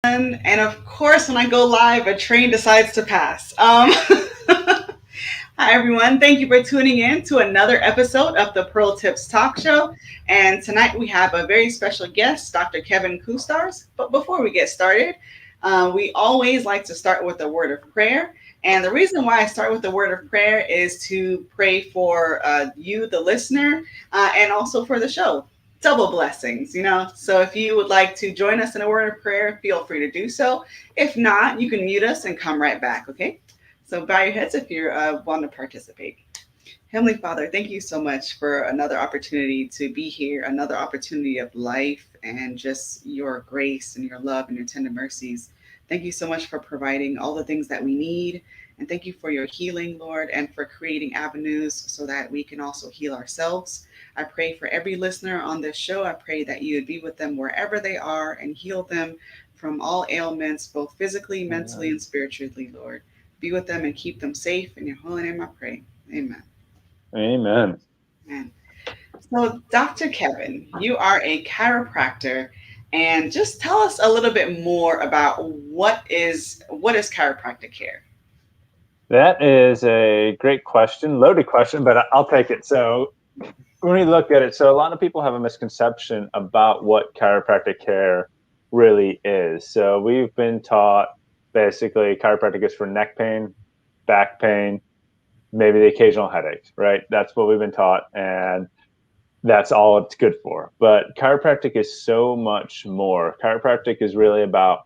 And of course, when I go live, a train decides to pass. Hi, everyone. Thank you for tuning in to another episode of the Pearl Tips Talk Show. And tonight we have a very special guest, Dr. Kevin Kustarz. But before we get started, we always like to start with a word of prayer. And the reason why I start with the word of prayer is to pray for you, the listener, and also for the show. Double blessings, you know. So if you would like to join us in a word of prayer, feel free to do so. If not, you can mute us and come right back, okay? So bow your heads if you want to participate. Heavenly Father, thank you so much for another opportunity to be here, another opportunity of life and just your grace and your love and your tender mercies. Thank you so much for providing all the things that we need. And thank you for your healing, Lord, and for creating avenues so that we can also heal ourselves. I pray for every listener on this show. I pray that you would be with them wherever they are and heal them from all ailments, both physically, mentally, and spiritually, Lord. Be with them and keep them safe. In your holy name I pray. Amen. Amen. Amen. So, Dr. Kevin, you are a chiropractor, and just tell us a little bit more about what is chiropractic care. That is a great question, loaded question, but I'll take it. So when we look at it, so a lot of people have a misconception about what chiropractic care really is. So we've been taught basically chiropractic is for neck pain, back pain, maybe the occasional headache, right? That's what we've been taught. And that's all it's good for. But chiropractic is so much more. Chiropractic is really about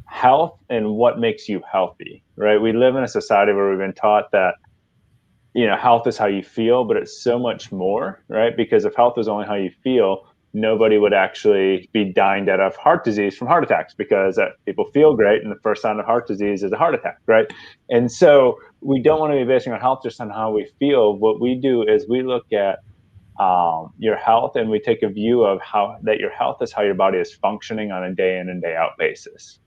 health and what makes you healthy, right? We live in a society where we've been taught that, health is how you feel, but it's so much more, right? Because if health is only how you feel, nobody would actually be dying dead of heart disease from heart attacks because people feel great. And the first sign of heart disease is a heart attack, right? And so we don't want to be basing our health just on how we feel. What we do is we look at your health, and we take a view of how that your health is how your body is functioning on a day in and day out basis.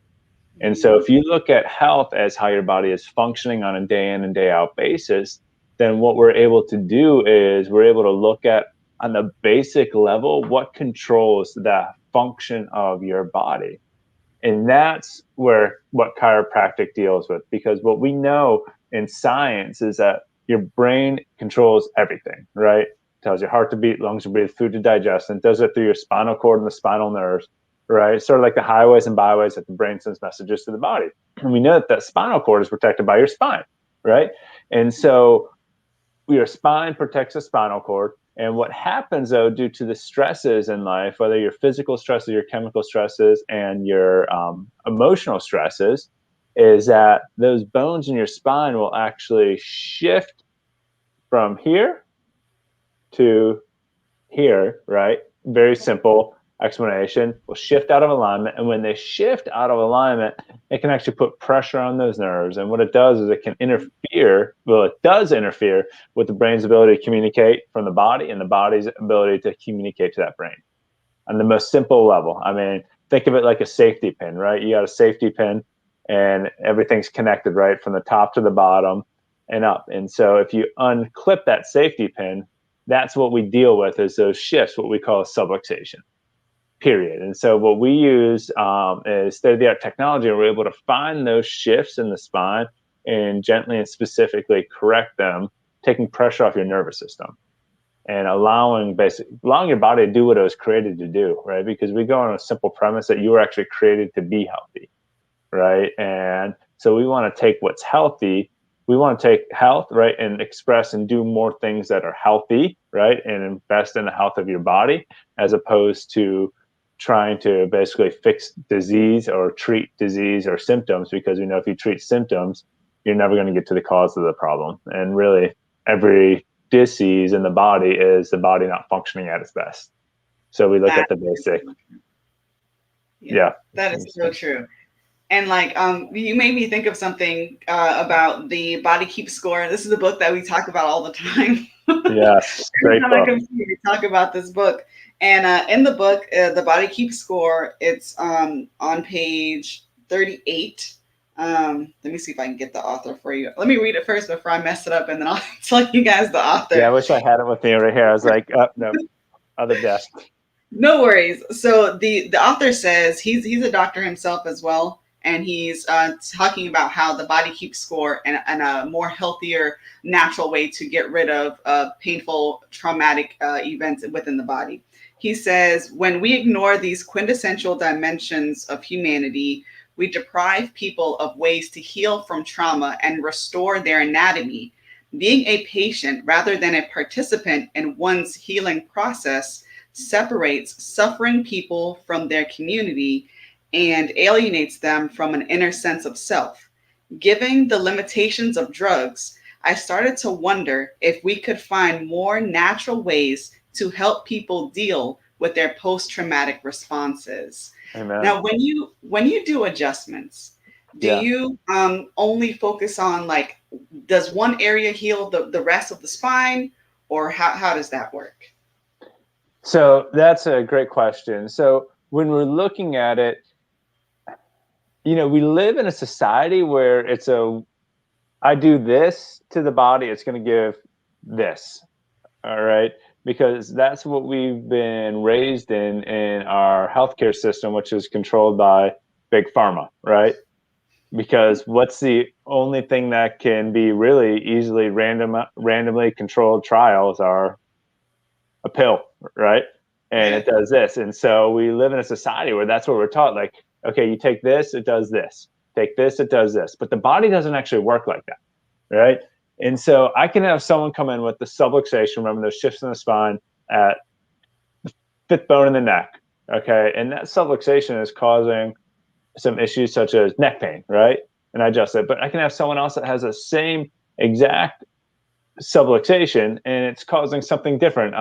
And so if you look at health as how your body is functioning on a day in and day out basis, then what we're able to do is we're able to look at on the basic level what controls the function of your body. And that's where what chiropractic deals with, because what we know in science is that your brain controls everything, right? Tells your heart to beat, lungs to breathe, food to digest, and does it through your spinal cord and the spinal nerves, right? Sort of like the highways and byways that the brain sends messages to the body. And we know that that spinal cord is protected by your spine, right? And so your spine protects the spinal cord. And what happens, though, due to the stresses in life, whether your physical stresses, your chemical stresses, and your emotional stresses, is that those bones in your spine will actually shift from here to here, right? Very simple explanation. Will shift out of alignment. And when they shift out of alignment, it can actually put pressure on those nerves. And what it does is it can interfere, well, it does interfere with the brain's ability to communicate from the body and the body's ability to communicate to that brain on the most simple level. I mean, think of it like a safety pin, right? You got a safety pin and everything's connected, right? From the top to the bottom and up. And so if you unclip that safety pin, that's what we deal with is those shifts, what we call subluxation, period. And so what we use is state-of-the-art technology, and we're able to find those shifts in the spine and gently and specifically correct them, taking pressure off your nervous system and allowing your body to do what it was created to do, right? Because we go on a simple premise that you were actually created to be healthy, right? And so we want to take what's healthy, we want to take health, right, and express and do more things that are healthy, right, and invest in the health of your body as opposed to trying to basically fix disease or treat disease or symptoms, because we know if you treat symptoms, you're never going to get to the cause of the problem. And really, every disease in the body is the body not functioning at its best. So we look That at the basic. yeah, Yeah. that is so true. And like, you made me think of something about the Body Keep Score. This is a book that we talk about all the time. Yes. Every Great time I book. come here, we talk about this book. And in the book, the Body Keep Score, it's on page 38. Let me see if I can get the author for you. Let me read it first before I mess it up, and then I'll tell you guys the Yeah, I author. wish I had it with me right here. I was like, oh, no, other desk. No worries. So the author says he's a doctor himself as well, and he's talking about how the body keeps score and a more healthier, natural way to get rid of painful, traumatic events within the body. He says when we ignore these quintessential dimensions of humanity, we deprive people of ways to heal from trauma and restore their anatomy. Being a patient rather than a participant in one's healing process separates suffering people from their community and alienates them from an inner sense of self. Given the limitations of drugs, I started to wonder if we could find more natural ways to help people deal with their post-traumatic responses. Amen. Now, when you do adjustments, do Yeah. you only focus on like does one area heal the rest of the spine, or how does that work? So that's a great question. So when we're looking at it, we live in a society where I do this to the body, it's going to give this. All right. Because that's what we've been raised in our healthcare system, which is controlled by big pharma, right? Because what's the only thing that can be really easily randomly controlled trials are a pill, right? And it does this. And so we live in a society where that's what we're taught. Like, okay, you take this, it does this. Take this, it does this. But the body doesn't actually work like that, right? And so I can have someone come in with the subluxation, remember those shifts in the spine at the fifth bone in the neck, okay? And that subluxation is causing some issues such as neck pain, right? And I adjust it. But I can have someone else that has the same exact subluxation and it's causing something different.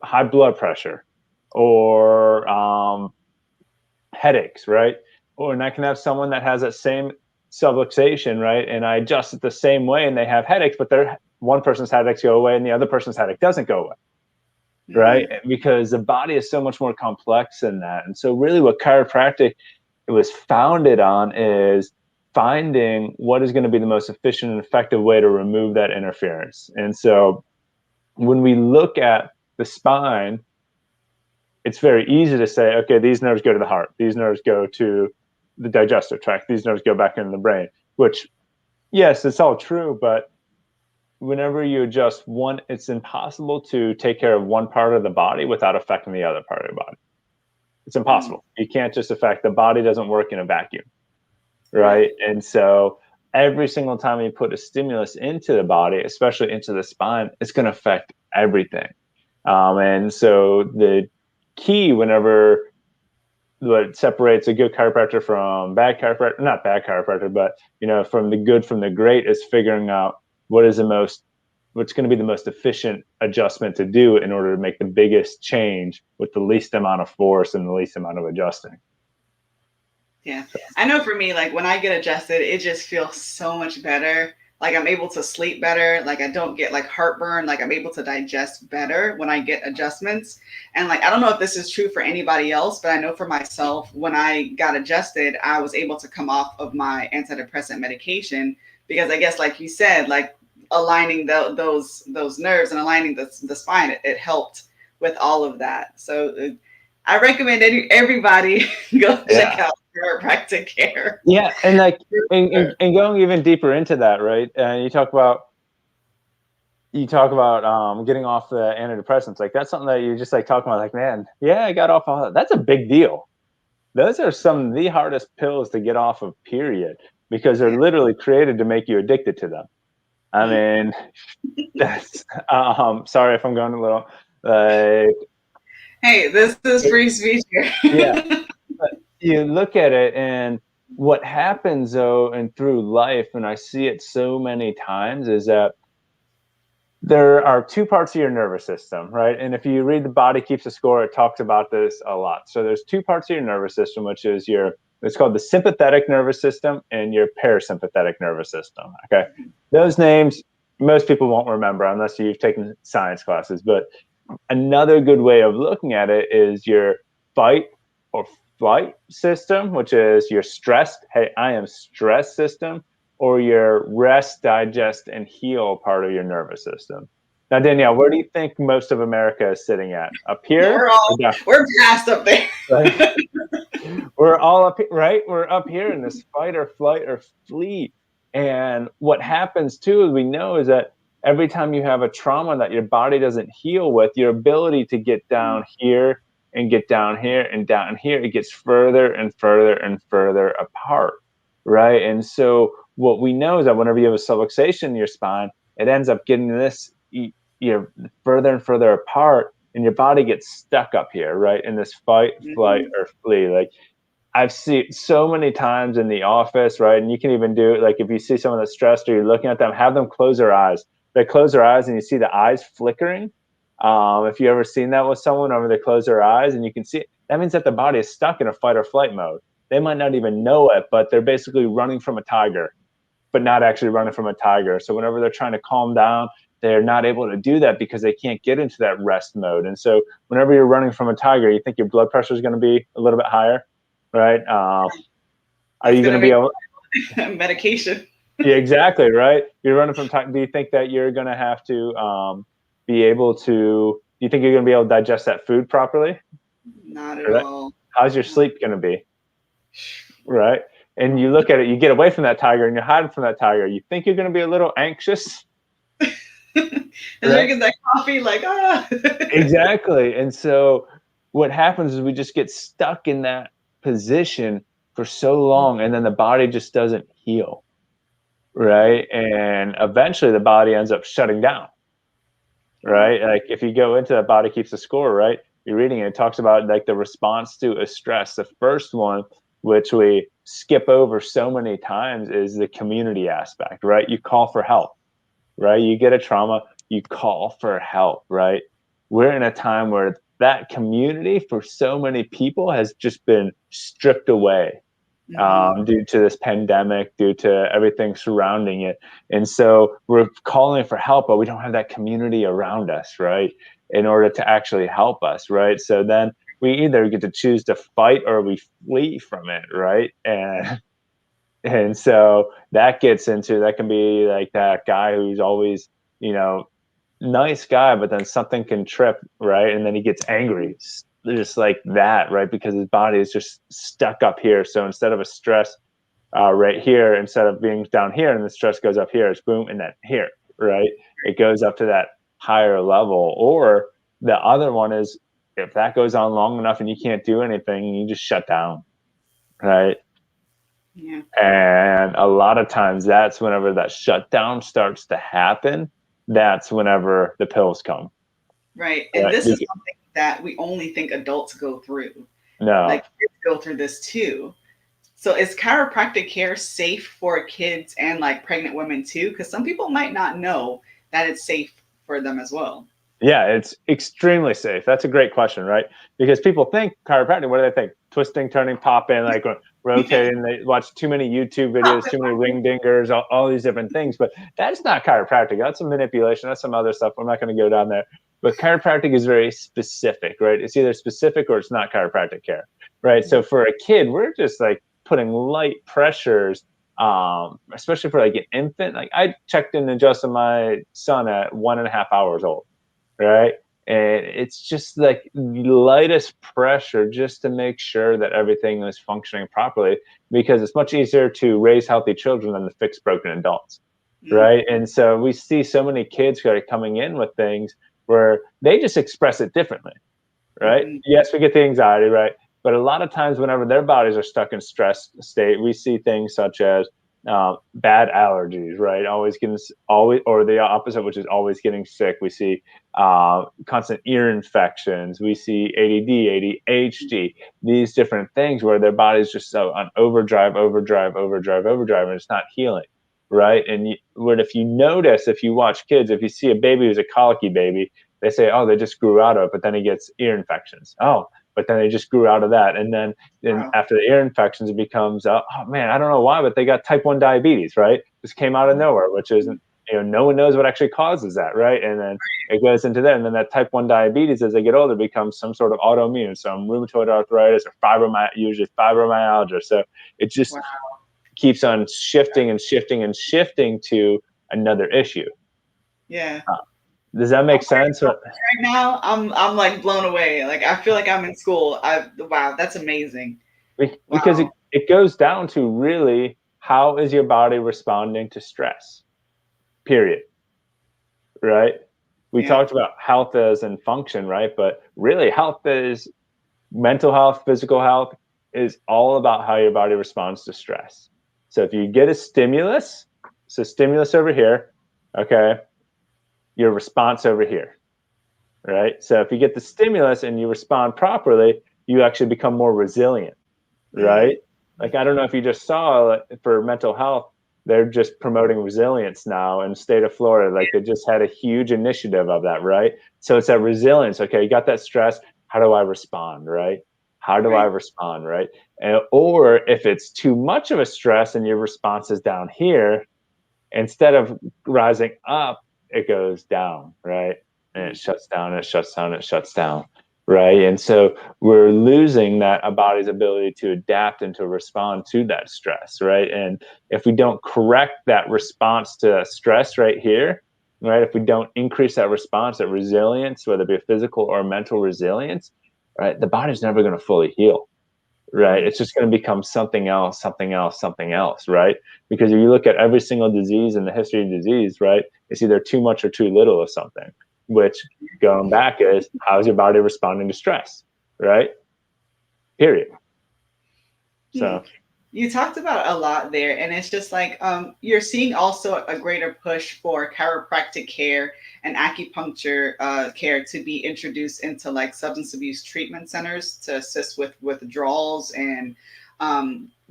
High blood pressure or headaches, right? And I can have someone that has that same subluxation, right? And I adjust it the same way and they have headaches, but one person's headaches go away and the other person's headache doesn't go away, right? Because the body is so much more complex than that. And so really what chiropractic it was founded on is finding what is going to be the most efficient and effective way to remove that interference. And so when we look at the spine, it's very easy to say, okay, these nerves go to the heart, these nerves go to the digestive tract, these nerves go back into the brain, which, yes, it's all true, but whenever you adjust one, it's impossible to take care of one part of the body without affecting the other part of the body. It's impossible. You can't just affect, the body doesn't work in a vacuum, right? And so every single time you put a stimulus into the body, especially into the spine, it's going to affect everything. And so the key whenever what separates a good chiropractor from bad chiropractor, not bad chiropractor, but from the good from the great is figuring out what's going to be the most efficient adjustment to do in order to make the biggest change with the least amount of force and the least amount of adjusting. Yeah. I know for me, like when I get adjusted, it just feels so much better. Like I'm able to sleep better. Like I don't get like heartburn. Like I'm able to digest better when I get adjustments. And like, I don't know if this is true for anybody else, but I know for myself, when I got adjusted, I was able to come off of my antidepressant medication because I guess, like you said, like aligning those nerves and aligning the spine, it helped with all of that. So I recommend everybody go check out chiropractic care. Yeah, and like and going even deeper into that, right? And you talk about getting off the antidepressants. Like that's something that you just like talking about. Like, man, yeah, I got off all that. That's a big deal. Those are some of the hardest pills to get off of, period, because they're literally created to make you addicted to them. I mean, that's sorry if I'm going a little like. Hey, this is free speech here. Yeah. You look at it and what happens though, and through life, and I see it so many times, is that there are two parts of your nervous system, right? And if you read The Body Keeps a Score, it talks about this a lot. So there's two parts of your nervous system, which is it's called the sympathetic nervous system and your parasympathetic nervous system. Okay. Those names, most people won't remember unless you've taken science classes. But another good way of looking at it is your fight or flight system, which is your stressed, hey, I am stressed system, or your rest, digest, and heal part of your nervous system. Now, Danielle, where do you think most of America is sitting at? Up here? We're past up there. Right? We're all up, right? We're up here in this fight or flight or flee. And what happens too, we know, is that every time you have a trauma that your body doesn't heal with, your ability to get down here and get down here and down here, it gets further and further and further apart, right? And so what we know is that whenever you have a subluxation in your spine, it ends up getting this, further and further apart, and your body gets stuck up here, right? In this fight, flight, or flee. Like, I've seen so many times in the office, right? And you can even do it, like, if you see someone that's stressed or you're looking at them, have them close their eyes. They close their eyes and you see the eyes flickering. If you ever seen that with someone, over they close their eyes and you can see it, that means that the body is stuck in a fight or flight mode. They might not even know it, but they're basically running from a tiger, but not actually running from a tiger. So whenever they're trying to calm down, they're not able to do that because they can't get into that rest mode. And so whenever you're running from a tiger, you think your blood pressure is going to be a little bit higher, right? Are you going to be able medication? Yeah, exactly, right? You're running from tiger. Do you think that you're going to have to be able to? Do you think you're going to be able to digest that food properly? Not at all. How's your sleep going to be? Right? And you look at it, you get away from that tiger and you're hiding from that tiger. You think you're going to be a little anxious? Drinking that coffee, like, Exactly. And so what happens is we just get stuck in that position for so long, and then the body just doesn't heal, right? And eventually the body ends up shutting down, right? Like, if you go into that, body keeps the score, right? You're reading it, it talks about like the response to a stress. The first one, which we skip over so many times, is the community aspect, right? You call for help, right? You get a trauma, you call for help, right? We're in a time where that community for so many people has just been stripped away due to this pandemic, due to everything surrounding it. And so we're calling for help, but we don't have that community around us, right? In order to actually help us, right? So then we either get to choose to fight or we flee from it, right? And so that can be like that guy who's always, nice guy, but then something can trip, right? And then he gets angry, just like that, right? Because his body is just stuck up here. So instead of a stress right here, instead of being down here and the stress goes up here, it's boom, and then here, right? It goes up to that higher level. Or the other one is, if that goes on long enough and you can't do anything, you just shut down, right? Yeah. And a lot of times that's whenever that shutdown starts to happen, that's whenever the pills come. Right. And this is something that we only think adults go through. No. Like, kids go through this too. So is chiropractic care safe for kids and like pregnant women too? Because some people might not know that it's safe for them as well. Yeah, it's extremely safe. That's a great question, right? Because people think chiropractic, what do they think? Twisting, turning, popping, like rotating. They watch too many YouTube videos, too many ring dingers, all these different things. But that's not chiropractic. That's some manipulation. That's some other stuff. I'm not going to go down there. But chiropractic is very specific, right? It's either specific or it's not chiropractic care, right? So for a kid, we're just like putting light pressures, especially for like an infant. Like, I checked in and adjusted my son at 1.5 hours old. Right. And it's just like the lightest pressure just to make sure that everything is functioning properly, because it's much easier to raise healthy children than to fix broken adults. Right. And so we see so many kids who are coming in with things where they just express it differently. Right. Yes, we get the anxiety, right? But a lot of times whenever their bodies are stuck in stress state, we see things such as bad allergies, right? Always, or the opposite, which is always getting sick. We see constant ear infections. We see ADD, ADHD, these different things where their body's just so on overdrive, and it's not healing, right? And if you watch kids, if you see a baby who's a colicky baby, they say, oh, they just grew out of it, but then he gets ear infections. Oh, but then they just grew out of that. And then after the ear infections, it becomes, oh man, I don't know why, but they got type 1 diabetes, right? This came out of nowhere, which isn't, no one knows what actually causes that, right? And then it goes into that. And then that type 1 diabetes, as they get older, becomes some sort of autoimmune, some rheumatoid arthritis or usually fibromyalgia. So it just keeps on shifting and shifting and shifting to another issue. Yeah. Does that make sense? Right now, I'm like blown away. Like I feel like I'm in school. Wow, that's amazing. Because Wow. it goes down to really how is your body responding to stress? Period. Right? We Yeah. talked about health as in function, right? But really, health is mental health, physical health is all about how your body responds to stress. So if you get a stimulus, so stimulus over here, okay, your response over here, right? So if you get the stimulus and you respond properly, you actually become more resilient, Mm. right? Like, I don't know if you just saw for mental health, they're just promoting resilience now in the state of Florida. Like, they just had a huge initiative of that, right? So it's that resilience. Okay, you got that stress. How do I respond, right? How do I Right. respond, right? Or if it's too much of a stress and your response is down here, instead of rising up, it goes down, right? And it shuts down, it shuts down, it shuts down, right? And so we're losing that a body's ability to adapt and to respond to that stress, right? And if we don't correct that response to stress right here, right? If we don't increase that response, that resilience, whether it be a physical or mental resilience, right? The body's never going to fully heal, right? Mm. It's just going to become something else, something else, something else, right? Because if you look at every single disease in the history of disease, right, it's either too much or too little of something, which going back is how's your body responding to stress, right? Period. Hmm. So, You talked about a lot there, and it's just like you're seeing also a greater push for chiropractic care and acupuncture care to be introduced into like substance abuse treatment centers to assist with withdrawals and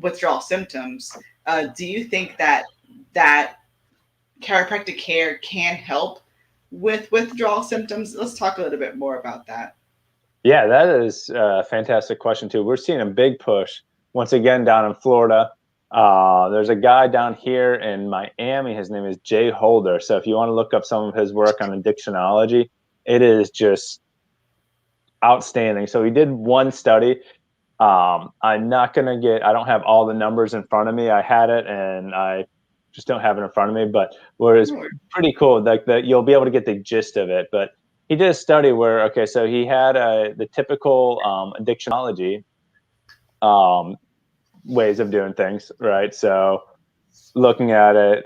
withdrawal symptoms. Do you think that that chiropractic care can help with withdrawal symptoms? Let's talk a little bit more about that. yeah, that is a fantastic question, too. We're seeing a big push once again down in Florida. There's a guy down here in Miami. His name is Jay Holder. So if you want to look up some of his work on addictionology, it is just outstanding. So he did one study. I'm not going to I don't have all the numbers in front of me. I had it and I just don't have it in front of me, but where it's Sure. pretty cool. Like that, you'll be able to get the gist of it. But he did a study where, okay, so he had the typical addictionology um, ways of doing things, right? So looking at it,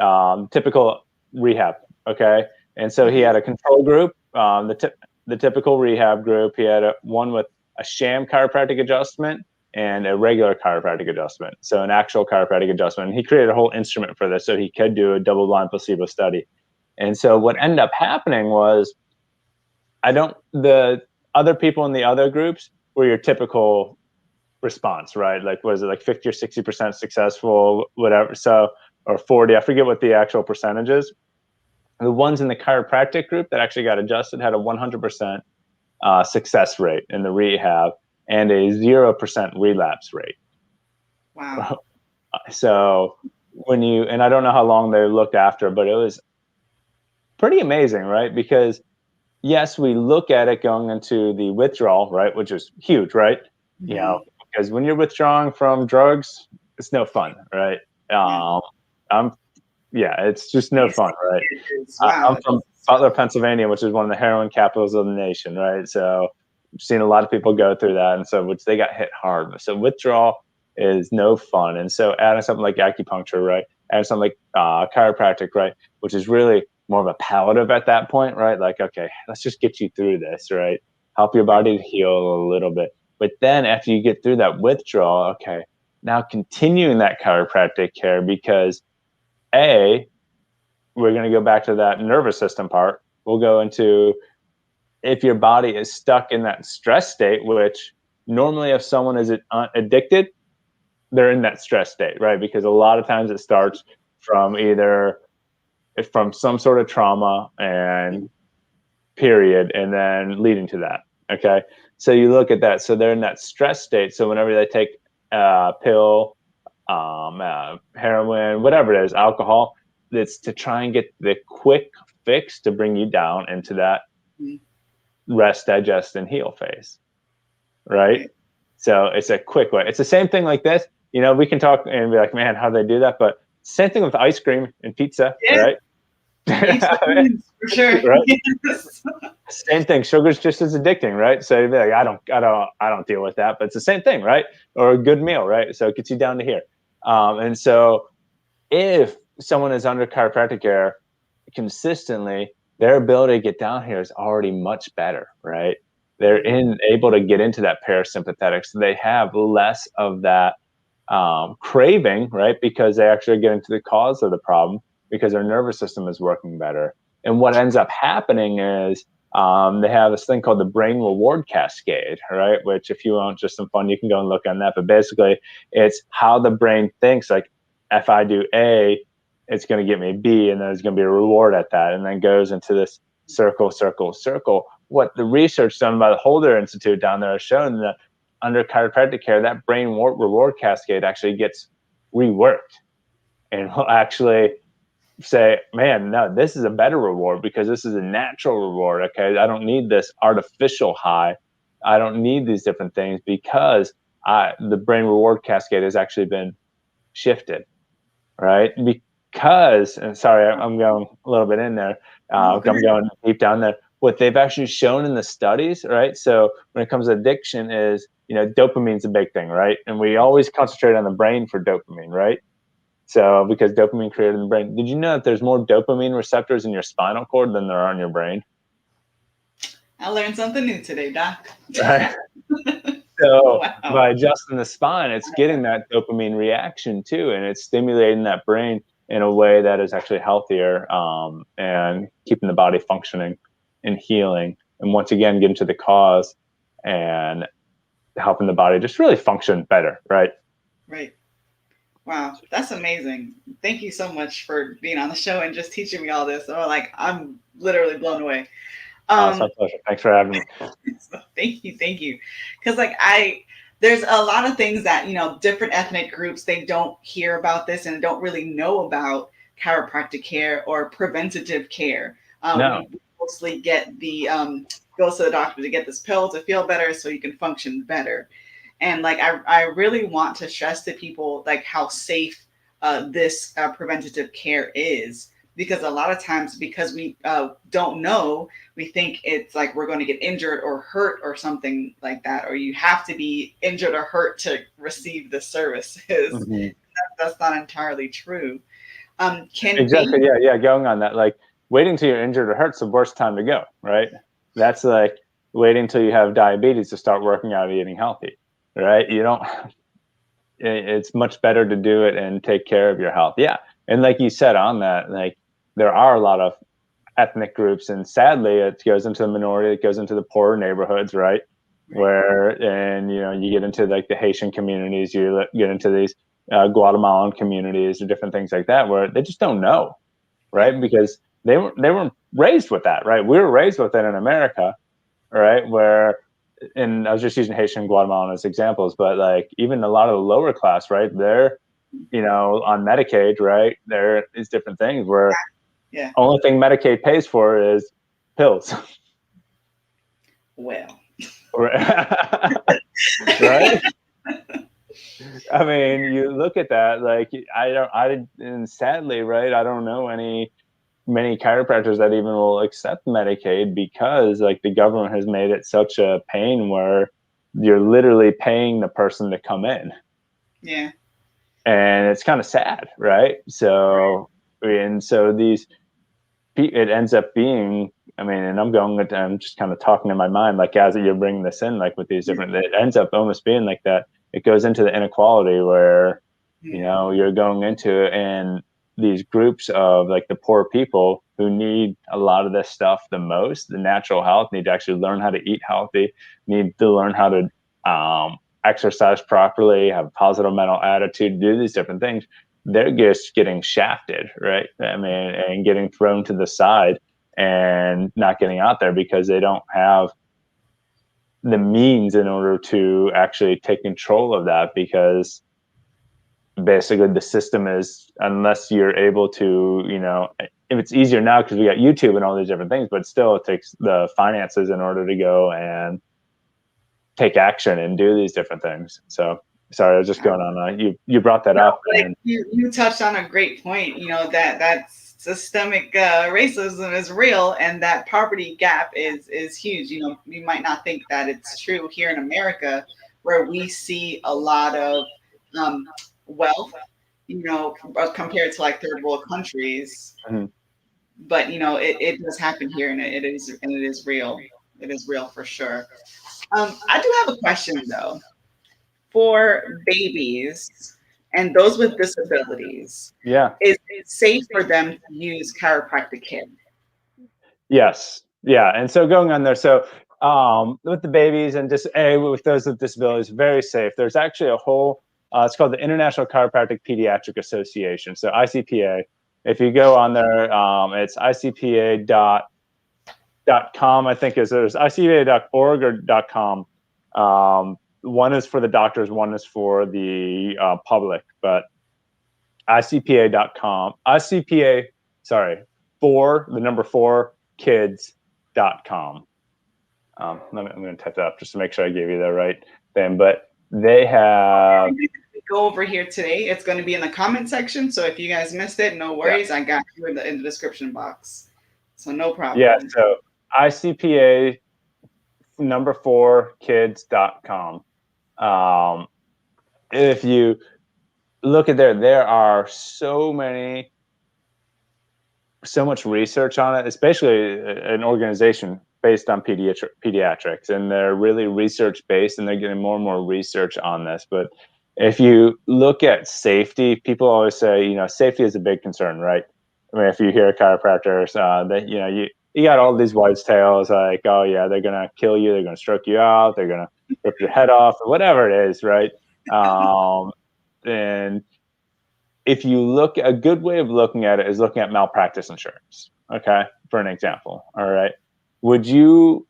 typical rehab, okay? And so he Mhm. had a control group, the typical rehab group. He had one with a sham chiropractic adjustment and a regular chiropractic adjustment. So an actual chiropractic adjustment. And he created a whole instrument for this so he could do a double-blind placebo study. And so what ended up happening was the other people in the other groups were your typical response, right? Like, was it like 50 or 60% successful, whatever? So, or 40, I forget what the actual percentage is. The ones in the chiropractic group that actually got adjusted had a 100% success rate in the rehab and a 0% relapse rate. Wow. So, and I don't know how long they looked after, but it was pretty amazing, right? Because yes, we look at it going into the withdrawal, right, which is huge, right? You know, Mhm. because when you're withdrawing from drugs, it's no fun, right? Yeah. I'm, yeah, it's just no Yes, fun, right? it is. Wow. I'm from Butler, Pennsylvania, which is one of the heroin capitals of the nation, right? So I've seen a lot of people go through that, and so which they got hit hard. So withdrawal is no fun, and so adding something like acupuncture, right? Adding something like chiropractic, right? Which is really more of a palliative at that point, right? Like, okay, let's just get you through this, right? Help your body to heal a little bit. But then after you get through that withdrawal, okay, now continuing that chiropractic care because we're going to go back to that nervous system part. We'll go into if your body is stuck in that stress state, which normally if someone is addicted, they're in that stress state, right? Because a lot of times it starts from from some sort of trauma and period, and then leading to that. Okay. So you look at that. So they're in that stress state. So whenever they take a pill, heroin, whatever it is, alcohol, it's to try and get the quick fix to bring you down into that Mhm. rest, digest, and heal phase. Right. Right. So it's a quick way. It's the same thing like this. You know, we can talk and be like, man, how do they do that? But same thing with ice cream and pizza, Yeah. right? Pizza. For sure. Right? Yes. Same thing. Sugar's just as addicting, right? So you'd be like, I don't deal with that, but it's the same thing, right? Or a good meal, right? So it gets you down to here. And so if someone is under chiropractic care consistently, their ability to get down here is already much better, right? They're able to get into that parasympathetic, so they have less of that craving, right? Because they actually get into the cause of the problem because their nervous system is working better. And what ends up happening is they have this thing called the brain reward cascade, right? Which, if you want just some fun, you can go and look on that. But basically, it's how the brain thinks. Like, if I do A, it's going to get me B, and then there's going to be a reward at that, and then goes into this circle, circle, circle. What the research done by the Holder Institute down there has shown that under chiropractic care, that brain reward cascade actually gets reworked, and will actually say, man, no, this is a better reward because this is a natural reward. Okay, I don't need this artificial high. I don't need these different things because the brain reward cascade has actually been shifted, right? Because, and sorry, I'm going a little bit in there. I'm going deep down there. What they've actually shown in the studies, right? So when it comes to addiction, is dopamine's a big thing, right? And we always concentrate on the brain for dopamine, right? So because dopamine created in the brain. Did you know that there's more dopamine receptors in your spinal cord than there are in your brain? I learned something new today, Doc. Right. So Wow. by adjusting the spine, it's getting that dopamine reaction too, and it's stimulating that brain in a way that is actually healthier, and keeping the body functioning and healing. And once again, getting to the cause and helping the body just really function better, right? Right. Wow, that's amazing. Thank you so much for being on the show and just teaching me all this. Oh, like, I'm literally blown away. It's my pleasure. Thanks for having me. Thank you. Because there's a lot of things that different ethnic groups, they don't hear about this and don't really know about chiropractic care or preventative care. No. We mostly get the goes to the doctor to get this pill to feel better so you can function better. And like I really want to stress to people like how safe this preventative care is, because a lot of times, because we don't know, we think it's like we're going to get injured or hurt or something like that, or you have to be injured or hurt to receive the services. Mm-hmm. That's not entirely true. Exactly. Yeah. Going on that, like waiting till you're injured or hurt's the worst time to go, right? That's like waiting till you have diabetes to start working out and eating healthy, right? It's much better to do it and take care of your health. Yeah. And like you said on that, like there are a lot of ethnic groups, and sadly it goes into the minority, it goes into the poorer neighborhoods, right? And you get into like the Haitian communities, you get into these Guatemalan communities or different things like that, where they just don't know, right? Because they weren't raised with that, right? We were raised with it in America, right? And I was just using Haitian and Guatemalan as examples, but like even a lot of the lower class, right? They're, on Medicaid, right? There is different things where only thing Medicaid pays for is pills. Well, right? I mean, you look at that, like and sadly, right? I don't know many chiropractors that even will accept Medicaid, because like the government has made it such a pain where you're literally paying the person to come in. Yeah. And it's kind of sad, right? So, and so it ends up being, I mean, and I'm just kind of talking in my mind, like as you're bringing this in, like with these different, it ends up almost being like that. It goes into the inequality where, you're going into, and these groups of like the poor people who need a lot of this stuff the most, the natural health, need to actually learn how to eat healthy, need to learn how to exercise properly, have a positive mental attitude, do these different things. They're just getting shafted, right? I mean, and getting thrown to the side and not getting out there because they don't have the means in order to actually take control of that, because basically the system is, unless you're able to, if it's easier now because we got YouTube and all these different things, but still it takes the finances in order to go and take action and do these different things. So sorry, I was just going on. You brought that up. Like you touched on a great point. That's systemic racism is real, and that poverty gap is huge. You know, you might not think that it's true here in America, where we see a lot of um, wealth, you know, compared to like third world countries. Mhm. But you know, it does happen here, and it is real. It is real for sure. I do have a question though for babies and those with disabilities. Yeah. Is it safe for them to use chiropractic care? Yes. Yeah. And so going on there, so with the babies and just with those with disabilities, very safe. There's actually a whole, it's called the International Chiropractic Pediatric Association. So ICPA. If you go on there, it's icpa.com. I think is there's icpa.org or .com. One is for the doctors, one is for the public, but icpa.com, ICPA, sorry, for the number 4 kids.com. I'm going to type that up just to make sure I gave you the right thing, but they have. Go over here today. It's going to be in the comment section. So if you guys missed it, no worries. Yeah. I got you in the description box. So no problem. Yeah. So ICPA number 4 kids.com. If you look at there are so much research on it. It's basically an organization based on pediatrics, and they're really research based, and they're getting more and more research on this. But if you look at safety, people always say, you know, safety is a big concern, right? I mean, if you hear chiropractors, that, you know, you got all these wives' tales like, oh yeah, they're gonna kill you, they're gonna stroke you out, they're gonna rip your head off, or whatever it is, right? And if you look, a good way of looking at it is looking at malpractice insurance. Okay, for an example. All right, would you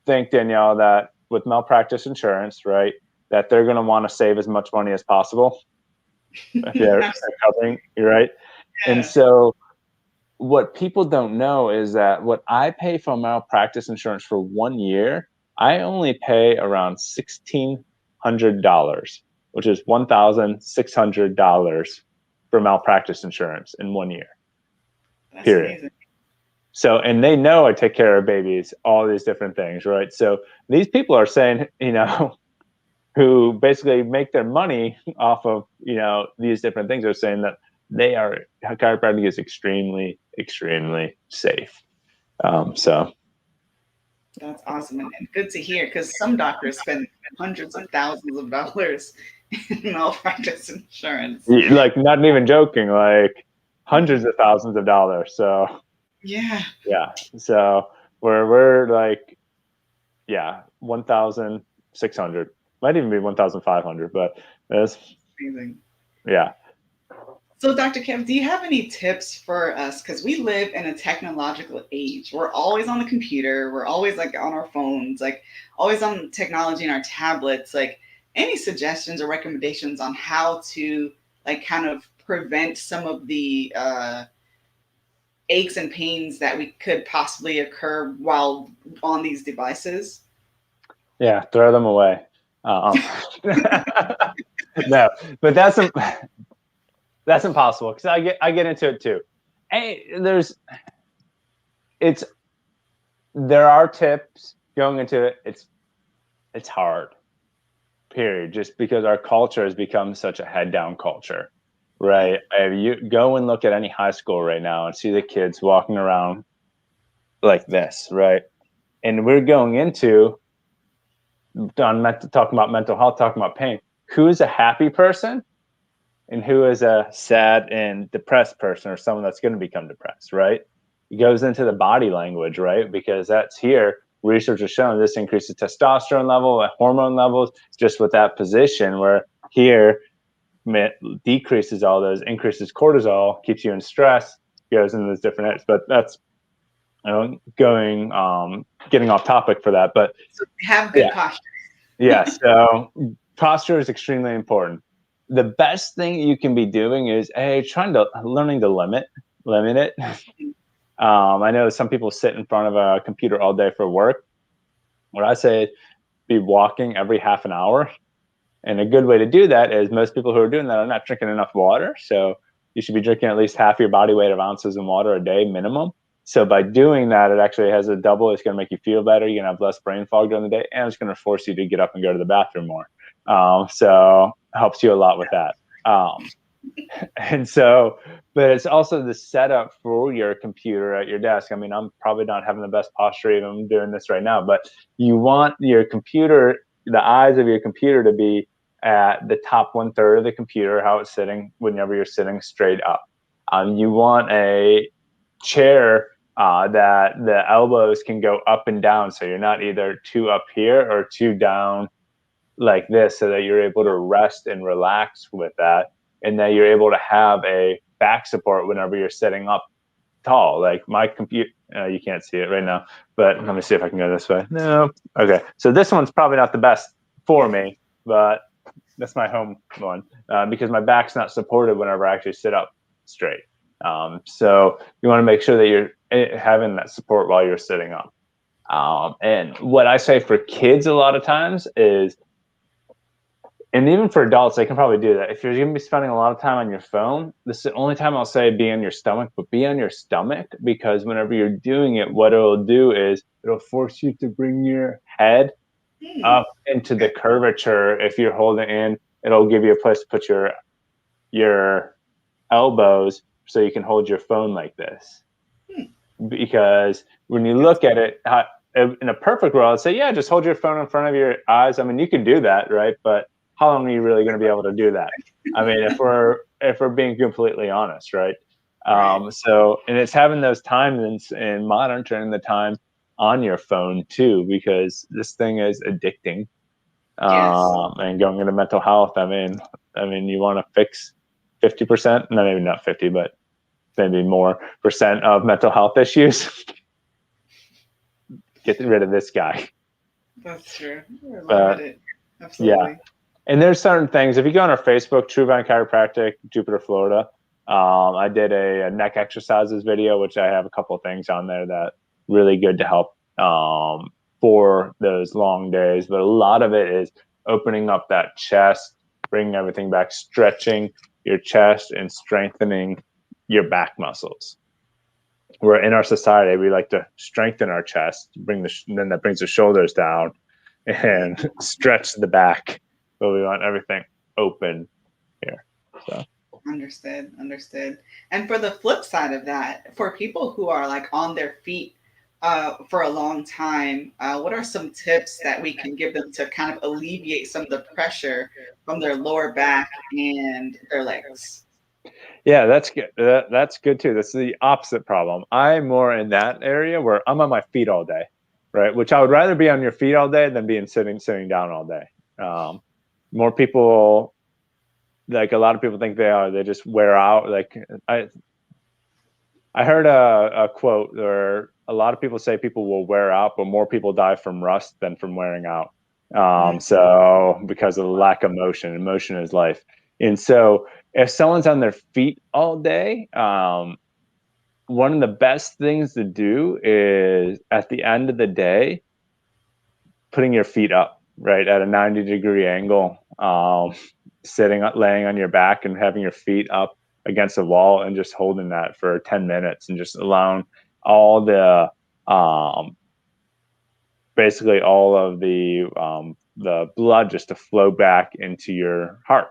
think, Danielle, that with malpractice insurance, right, that they're going to want to save as much money as possible if they're covering you, right? Yeah. And so what people don't know is that what I pay for malpractice insurance for 1 year, I only pay around $1,600, which is $1,600 for malpractice insurance in 1 year. That's period. Amazing. So, and they know I take care of babies, all these different things, right? So these people are saying, you know, who basically make their money off of, you know, these different things, are saying that chiropractic is extremely, extremely safe. So that's awesome, and good to hear, because some doctors spend hundreds of thousands of dollars in malpractice insurance. Like, not even joking, like hundreds of thousands of dollars. So yeah. So we're like, 1,600, might even be 1,500, but that's amazing. Yeah. So, Dr. Kev, do you have any tips for us? Because we live in a technological age. We're always on the computer. We're always like on our phones, like always on technology and our tablets. Like, any suggestions or recommendations on how to like kind of prevent some of the aches and pains that we could possibly occur while on these devices? Yeah, throw them away. No, but that's impossible, because I get into it too. Hey, there are tips going into it. It's hard, period, just because our culture has become such a head down culture, right? You go and look at any high school right now and see the kids walking around like this, right? And we're going into talking about mental health, talking about pain. Who is a happy person and who is a sad and depressed person, or someone that's going to become depressed, right? It goes into the body language, right? Because that's here. Research has shown this increases testosterone level, hormone levels, just with that position, where here decreases all those, increases cortisol, keeps you in stress, goes into those different areas. But that's, getting off topic for that. But so have good posture. Yeah, so posture is extremely important. The best thing you can be doing is learning to limit it. I know some people sit in front of a computer all day for work. What I say, be walking every half an hour. And a good way to do that is, most people who are doing that are not drinking enough water. So you should be drinking at least half your body weight of ounces in water a day minimum. So by doing that, it actually has a double. It's going to make you feel better. You're going to have less brain fog during the day, and it's going to force you to get up and go to the bathroom more. So it helps you a lot with that. And so, but it's also the setup for your computer at your desk. I mean, I'm probably not having the best posture even doing this right now, but you want your computer, the eyes of your computer to be at the top 1/3 of the computer, how it's sitting whenever you're sitting straight up. You want a chair that the elbows can go up and down. So you're not either too up here or too down like this, so that you're able to rest and relax with that, and that you're able to have a back support whenever you're sitting up tall. Like my computer, you can't see it right now, but let me see if I can go this way. No. Okay. So this one's probably not the best for me, but that's my home one because my back's not supported whenever I actually sit up straight. So you want to make sure that you're having that support while you're sitting up. And what I say for kids a lot of times is, and even for adults, they can probably do that. If you're going to be spending a lot of time on your phone, this is the only time I'll say be on your stomach, but be on your stomach, because whenever you're doing it, what it'll do is it'll force you to bring your head up into the curvature. If you're holding in, it'll give you a place to put your elbows so you can hold your phone like this. Because when you look at it, in a perfect world, I'd say, yeah, just hold your phone in front of your eyes. I mean, you can do that, right? But how long are you really going to be able to do that? I mean, if we're being completely honest, right? So, and it's having those times and monitoring the time on your phone too, because this thing is addicting. And going into mental health, I mean, you want to fix 50%, no, maybe not 50, but maybe more percent of mental health issues. Get rid of this guy. That's true. Absolutely. Yeah. And there's certain things. If you go on our Facebook, True Vine Chiropractic, Jupiter, Florida, I did a neck exercises video, which I have a couple of things on there that really good to help for those long days. But a lot of it is opening up that chest, bringing everything back, stretching your chest, and strengthening your back muscles. Where in our society, we like to strengthen our chest, then that brings the shoulders down, and stretch the back. But we want everything open here. So understood. And for the flip side of that, for people who are like on their feet for a long time, what are some tips that we can give them to kind of alleviate some of the pressure from their lower back and their legs? Yeah, that's good. That's good too. That's the opposite problem. I'm more in that area where I'm on my feet all day, right? Which I would rather be on your feet all day than being sitting down all day. More people, like a lot of people think they just wear out. Like I heard a quote where a lot of people say people will wear out, but more people die from rust than from wearing out. So because of the lack of motion, and motion is life. And so if someone's on their feet all day, one of the best things to do is at the end of the day, putting your feet up, right, at a 90-degree angle, laying on your back and having your feet up against the wall and just holding that for 10 minutes and just allowing all the basically all of the blood just to flow back into your heart,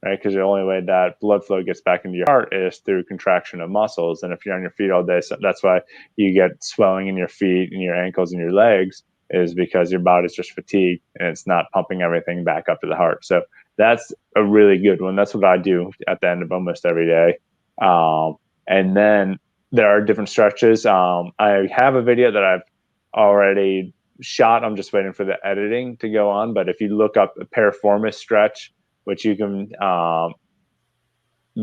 right? Because the only way that blood flow gets back into your heart is through contraction of muscles. And if you're on your feet all day, so that's why you get swelling in your feet and your ankles and your legs, is because your body's just fatigued and it's not pumping everything back up to the heart. So that's a really good one. That's what I do at the end of almost every day. And then there are different stretches. I have a video that I've already shot. I'm just waiting for the editing to go on. But if you look up a piriformis stretch, which you can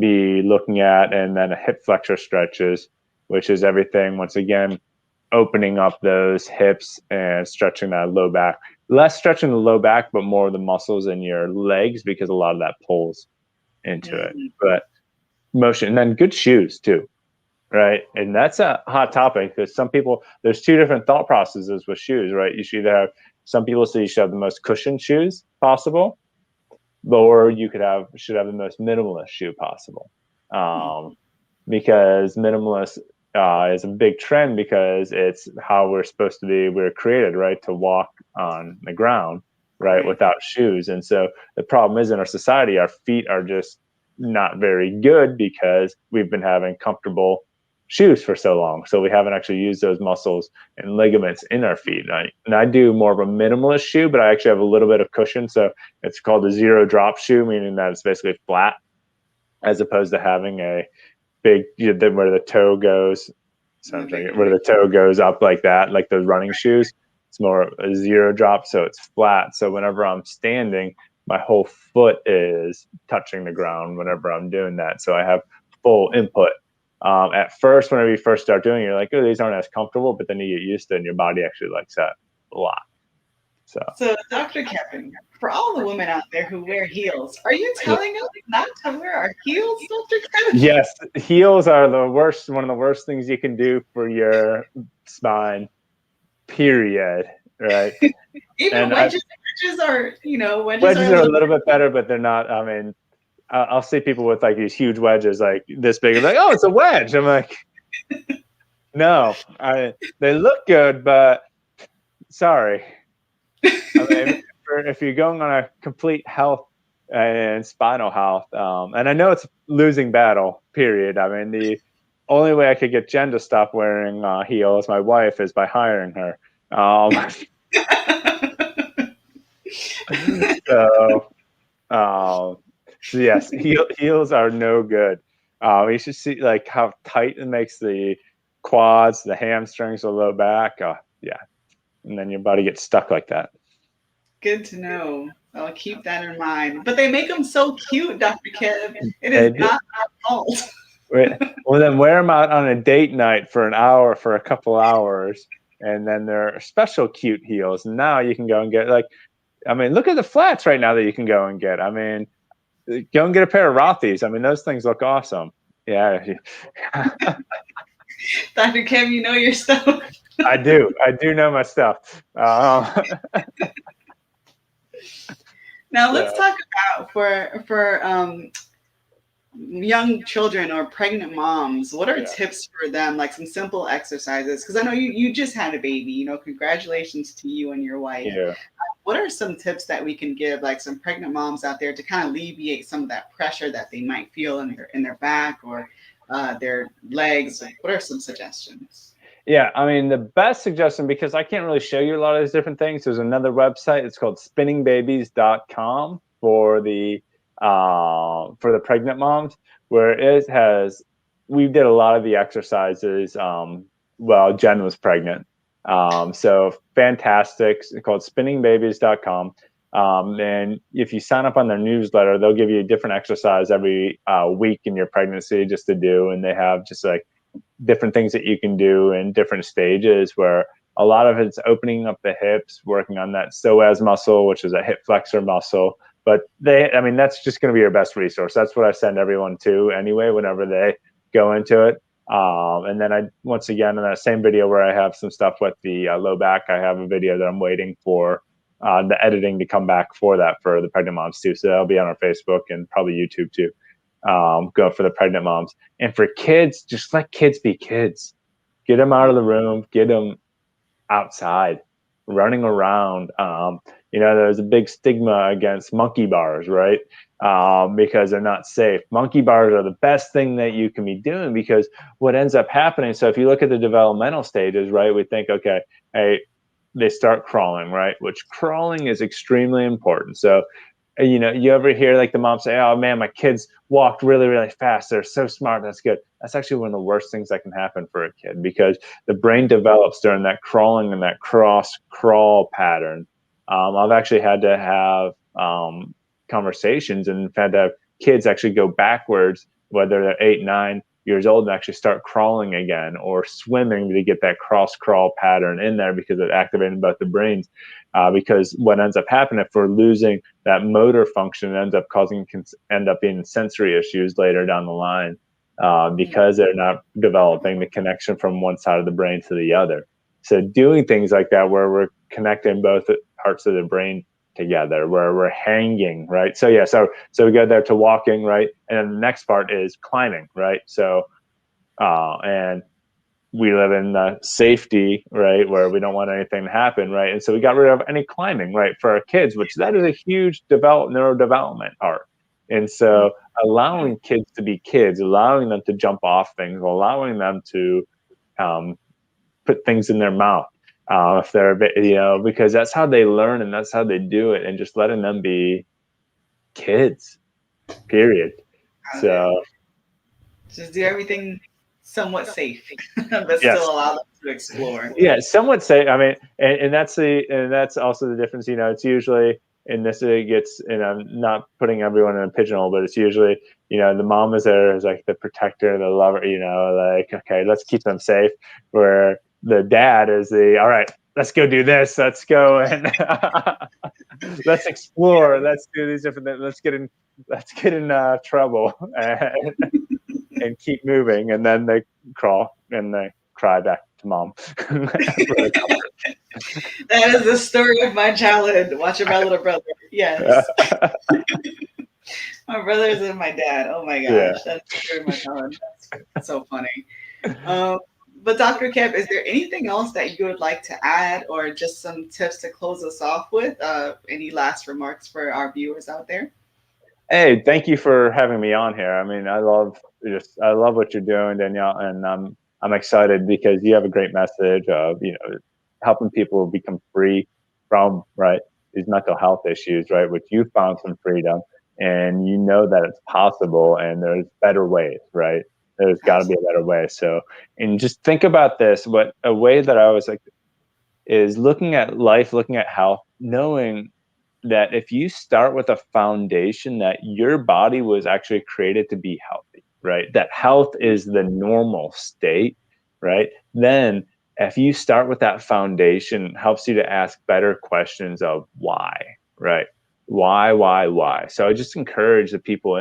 be looking at, and then a hip flexor stretches, which is everything, once again, opening up those hips and stretching that low back. Less stretching the low back, but more of the muscles in your legs, because a lot of that pulls into it. But motion, and then good shoes too, right? And that's a hot topic, because some people, there's two different thought processes with shoes, right? You should either have, some people say you should have the most cushioned shoes possible, or you should have the most minimalist shoe possible. Because minimalist is a big trend because it's how we're supposed to be. We're created, right, to walk on the ground, right, without shoes. And so the problem is in our society, our feet are just not very good because we've been having comfortable shoes for so long. So we haven't actually used those muscles and ligaments in our feet. And I do more of a minimalist shoe, but I actually have a little bit of cushion. So it's called a zero drop shoe, meaning that it's basically flat as opposed to having a big, where the toe goes. So I'm trying to get where the toe goes up like that, like those running shoes. It's more a zero drop, so it's flat. So whenever I'm standing, my whole foot is touching the ground whenever I'm doing that. So I have full input. At first, whenever you first start doing it, you're like, oh, these aren't as comfortable, but then you get used to it and your body actually likes that a lot. So Dr. Kevin, for all the women out there who wear heels, are you telling us not to wear our heels, Dr. Kevin? Yes, heels are the worst, one of the worst things you can do for your spine, period, right? Even wedges are, wedges are a little bit better, but they're not. I mean, I'll see people with like these huge wedges, like this big. I'm like, oh, it's a wedge. I'm like, no, they look good, but sorry. I mean, if you're going on a complete health and spinal health, and I know it's a losing battle, period. I mean, the only way I could get Jen to stop wearing heels, my wife, is by hiring her. So yes, heels are no good. You should see like how tight it makes the quads, the hamstrings, the low back. Yeah, and then your body gets stuck like that. Good to know. I'll keep that in mind. But they make them so cute, Dr. Kev. It is not our fault. Well, then wear them out on a date night for an hour, for a couple hours, and then they're special cute heels. Now you can go and get look at the flats right now that you can go and get. I mean, go and get a pair of Rothy's. I mean, those things look awesome. Yeah. Dr. Kev, you know your stuff. I do know my stuff. Now let's talk about for young children or pregnant moms. What are tips for them, like some simple exercises? Because I know you just had a baby. Congratulations to you and your wife. Yeah. What are some tips that we can give, like some pregnant moms out there, to kind of alleviate some of that pressure that they might feel in their back or their legs? What are some suggestions? Yeah, I mean, the best suggestion, because I can't really show you a lot of these different things, there's another website. It's called spinningbabies.com for the pregnant moms, where we did a lot of the exercises while Jen was pregnant. So fantastic. It's called spinningbabies.com. And if you sign up on their newsletter, they'll give you a different exercise every week in your pregnancy just to do. And they have just like different things that you can do in different stages, where a lot of it's opening up the hips, working on that psoas muscle, which is a hip flexor muscle. But that's just going to be your best resource. That's what I send everyone to anyway, whenever they go into it. And then once again, in that same video where I have some stuff with the low back, I have a video that I'm waiting for the editing to come back for that for the pregnant moms too. So that'll be on our Facebook and probably YouTube too. Go for the pregnant moms. And for kids, just let kids be kids. Get them out of the room, get them outside, running around. There's a big stigma against monkey bars, right? Because they're not safe. Monkey bars are the best thing that you can be doing, because what ends up happening, so if you look at the developmental stages, right, we think, okay, hey, they start crawling, right? Which crawling is extremely important. So you ever hear like the mom say, oh man, my kids walked really, really fast. They're so smart. That's good. That's actually one of the worst things that can happen for a kid, because the brain develops during that crawling and that cross crawl pattern. I've actually had to have conversations and had to have kids actually go backwards, whether they're 8, 9 years old, and actually start crawling again or swimming to get that cross crawl pattern in there, because it activated both the brains. Because what ends up happening, if we're losing that motor function, it end up being sensory issues later down the line, because they're not developing the connection from one side of the brain to the other. So doing things like that, where we're connecting both parts of the brain together, where we're hanging, right? So yeah, so we go there to walking, right? And then the next part is climbing, right? So and we live in the safety, right, where we don't want anything to happen, right? And so we got rid of any climbing, right, for our kids, which that is a huge neurodevelopment part. And so allowing kids to be kids, allowing them to jump off things, allowing them to put things in their mouth, if they're a bit, because that's how they learn and that's how they do it, and just letting them be kids, period. So just do everything somewhat safe, but yes. still allow them to explore. Yeah, some would say. I mean, and that's also the difference. It's usually, and this gets, and I'm not putting everyone in a pigeonhole, but it's usually, the mom is there as like the protector, the lover. Like, okay, let's keep them safe. Where the dad is all right, let's go do this. Let's go and let's explore. Let's do these different things. Let's get in trouble and keep moving. And then they crawl and they cry back to mom. That is the story of my childhood. Watching my little brother. Yes. My brothers and my dad. Oh my gosh. Yeah. That's the story of my childhood. That's so funny. But Dr. Kev, is there anything else that you would like to add, or just some tips to close us off with? Any last remarks for our viewers out there? Hey, thank you for having me on here. I mean, I love what you're doing, Danielle, and I'm excited because you have a great message of helping people become free from these mental health issues, right? Which you found some freedom, and that it's possible, and there's better ways, right? There's got to be a better way. So, and just think about this: a way that I was like is looking at life, looking at health, knowing that if you start with a foundation that your body was actually created to be healthy, right? That health is the normal state, right? Then if you start with that foundation, it helps you to ask better questions of why, right? Why? So I just encourage the people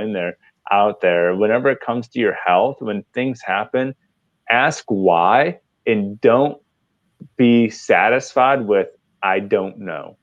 out there, whenever it comes to your health, when things happen, ask why, and don't be satisfied with I don't know,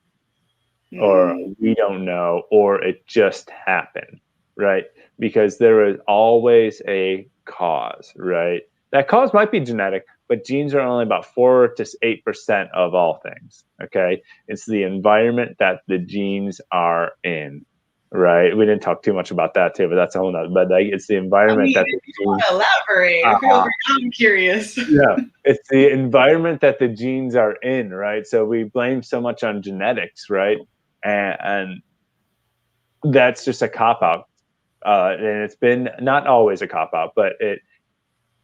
or we don't know, or it just happened, right? Because there is always a cause, right? That cause might be genetic, but genes are only about 4 to 8% of all things, okay? It's the environment that the genes are in, right? We didn't talk too much about that too, but that's a whole nother, but it's the environment that the genes... You want to elaborate? I'm curious. Yeah, it's the environment that the genes are in, right? So we blame so much on genetics, right? And that's just a cop-out. And it's been not always a cop-out, but it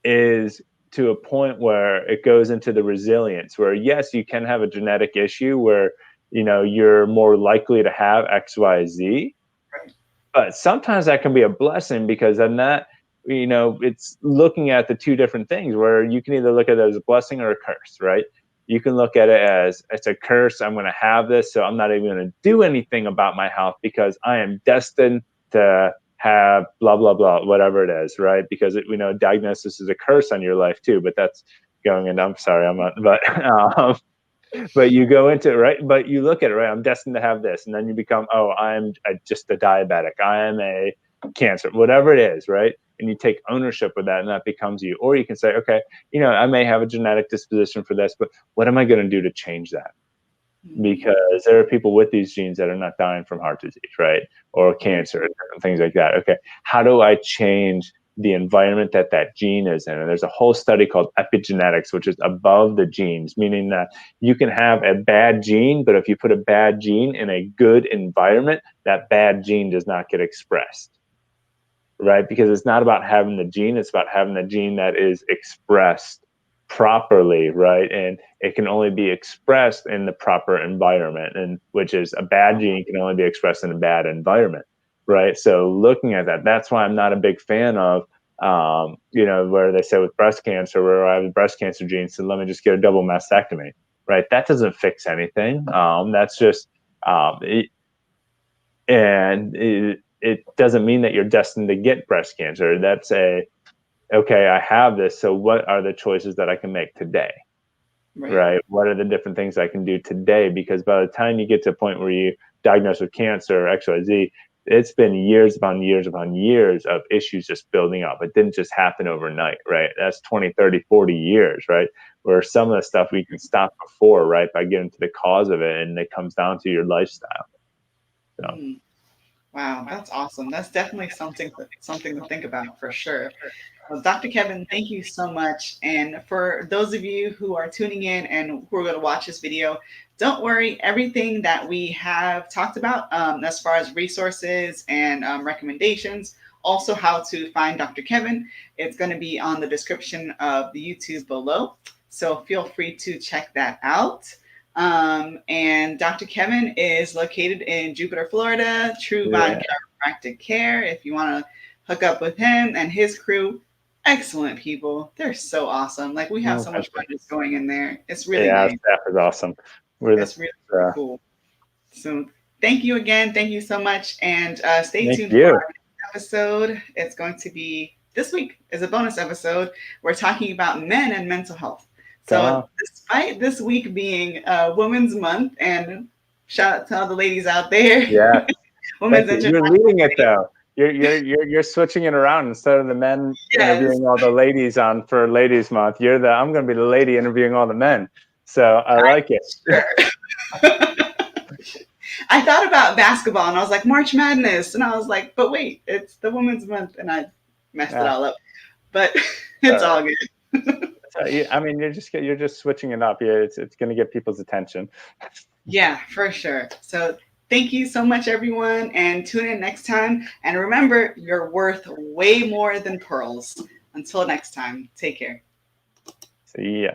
is to a point where it goes into the resilience, where yes, you can have a genetic issue where you're more likely to have XYZ, but sometimes that can be a blessing, because then that it's looking at the two different things, where you can either look at it as a blessing or a curse, right? You can look at it as it's a curse. I'm going to have this, so I'm not even going to do anything about my health because I am destined to have blah, blah, blah, whatever it is, right? Because we know diagnosis is a curse on your life too, but that's going into, I'm sorry, I'm not, but you go into it, right? But you look at it, right? I'm destined to have this. And then you become, I'm just a diabetic. I am a cancer, whatever it is, right? And you take ownership of that, and that becomes you. Or you can say, okay, I may have a genetic disposition for this, but what am I going to do to change that? Because there are people with these genes that are not dying from heart disease, right? Or cancer, and things like that. Okay, how do I change the environment that gene is in? And there's a whole study called epigenetics, which is above the genes, meaning that you can have a bad gene, but if you put a bad gene in a good environment, that bad gene does not get expressed, right? Because it's not about having the gene, it's about having the gene that is expressed properly, right? And it can only be expressed in the proper environment, and which is a bad gene can only be expressed in a bad environment, right? So looking at that, that's why I'm not a big fan of, where they say with breast cancer, where I have the breast cancer gene, so let me just get a double mastectomy, right? That doesn't fix anything. That's just, it doesn't mean that you're destined to get breast cancer. That's okay, I have this, so what are the choices that I can make today? Right? What are the different things I can do today? Because by the time you get to a point where you diagnosed with cancer, XYZ, it's been years upon years upon years of issues just building up. It didn't just happen overnight, right? That's 20, 30, 40 years, right? Where some of the stuff we can stop before, right? By getting to the cause of it. And it comes down to your lifestyle. So. Wow, that's awesome. That's definitely something to think about for sure. Well, Dr. Kevin, thank you so much. And for those of you who are tuning in and who are going to watch this video, don't worry, everything that we have talked about as far as resources and recommendations, also how to find Dr. Kevin, it's going to be on the description of the YouTube below. So feel free to check that out. And Dr. Kevin is located in Jupiter, Florida, True Vine Chiropractic Care. If you want to hook up with him and his crew, excellent people. They're so awesome. Like we have so much fun just going in there. It's really nice. Staff is awesome. It's really cool. So thank you again. Thank you so much. And stay tuned for our next episode. It's going to be this week is a bonus episode. We're talking about men and mental health. So despite this week being Women's Month, and shout out to all the ladies out there. Yeah. Women's You're leading it though. You're switching it around. Instead of the men interviewing all the ladies on for Ladies Month, I'm going to be the lady interviewing all the men. So I like it. Sure. I thought about basketball and I was like March Madness, and I was like, but wait, it's the Women's Month, and I messed it all up. But it's all good. I mean, you're just switching it up. Yeah, it's going to get people's attention. Yeah, for sure. So thank you so much, everyone, and tune in next time. And remember, you're worth way more than pearls. Until next time, take care. See ya.